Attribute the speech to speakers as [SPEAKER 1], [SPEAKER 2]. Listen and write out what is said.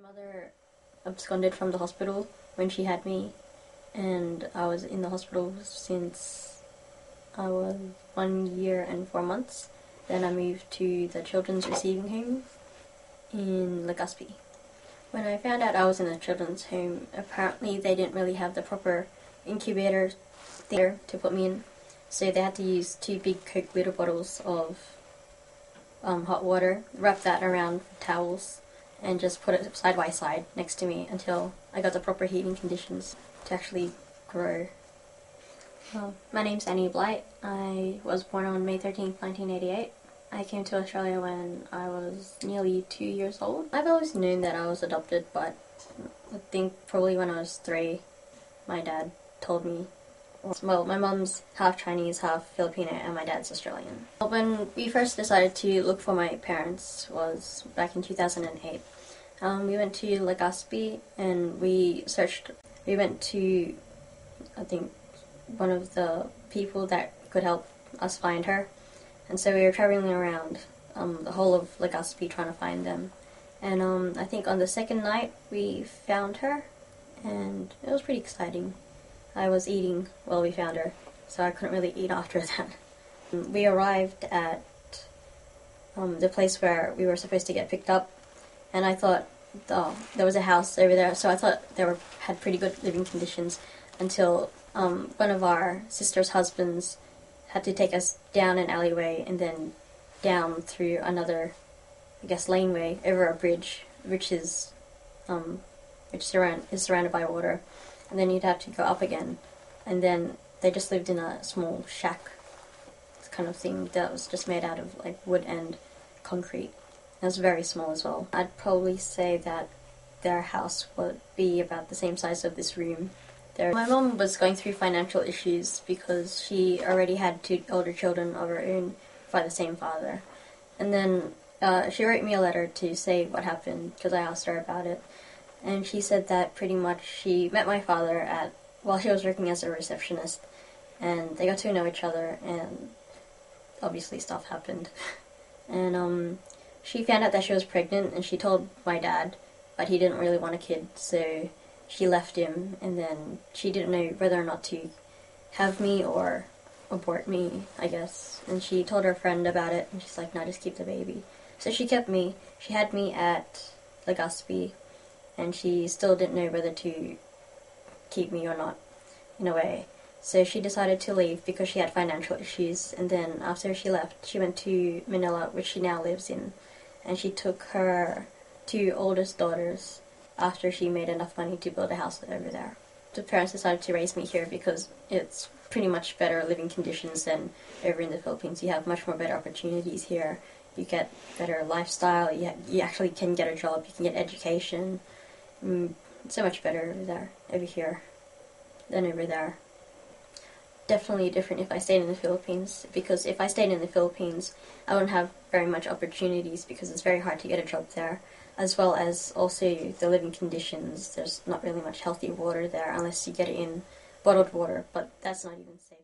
[SPEAKER 1] My mother absconded from the hospital when she had me, and I was in the hospital since I was 1 year and 4 months. Then I moved to the children's receiving home in Legazpi. When I found out I was in a children's home, apparently they didn't really have the proper incubator there to put me in, so they had to use 2 big Coke liter bottles of hot water, wrap that around towels, and just put it side by side next to me until I got the proper heating conditions to actually grow. My name's Blight. I was born on May 13th, 1988. I came to Australia when I was nearly 2 years old. I've always known that I was adopted, but I think probably when I was 3, my dad told me. Well, my mum's half Chinese, half Filipino, and my dad's Australian. When we first decided to look for my parents was back in 2008. We went to Legazpi and we searched. We went to, I think, one of the people that could help us find her. And so we were traveling around the whole of Legazpi trying to find them. And I think on the second night we found her, and it was pretty exciting. I was eating while we found her, so I couldn't really eat after that. We arrived at the place where we were supposed to get picked up, and I thought, oh, there was a house over there, so I thought they had pretty good living conditions until one of our sister's husbands had to take us down an alleyway and then down through another, I guess, laneway over a bridge, which is surrounded by water. And then you'd have to go up again, and then they just lived in a small shack kind of thing that was just made out of like wood and concrete. It was very small as well. I'd probably say that their house would be about the same size of this room. My mum was going through financial issues because she already had 2 older children of her own by the same father. And then she wrote me a letter to say what happened because I asked her about it. And she said that pretty much she met my father while she was working as a receptionist, and they got to know each other, and obviously stuff happened. And she found out that she was pregnant, and she told my dad, but he didn't really want a kid, so she left him, and then she didn't know whether or not to have me or abort me, I guess. And she told her friend about it, and she's like, no, just keep the baby. So she kept me. She had me at Legazpi, and she still didn't know whether to keep me or not, in a way. So she decided to leave because she had financial issues, and then after she left, she went to Manila, which she now lives in, and she took her 2 oldest daughters after she made enough money to build a house over there. The parents decided to raise me here because it's pretty much better living conditions than over in the Philippines. You have much more better opportunities here. You get better lifestyle, you actually can get a job, you can get education. So much better over here, than over there. Definitely different if I stayed in the Philippines, because if I stayed in the Philippines, I wouldn't have very much opportunities because it's very hard to get a job there, as well as also the living conditions. There's not really much healthy water there unless you get it in bottled water, but that's not even safe.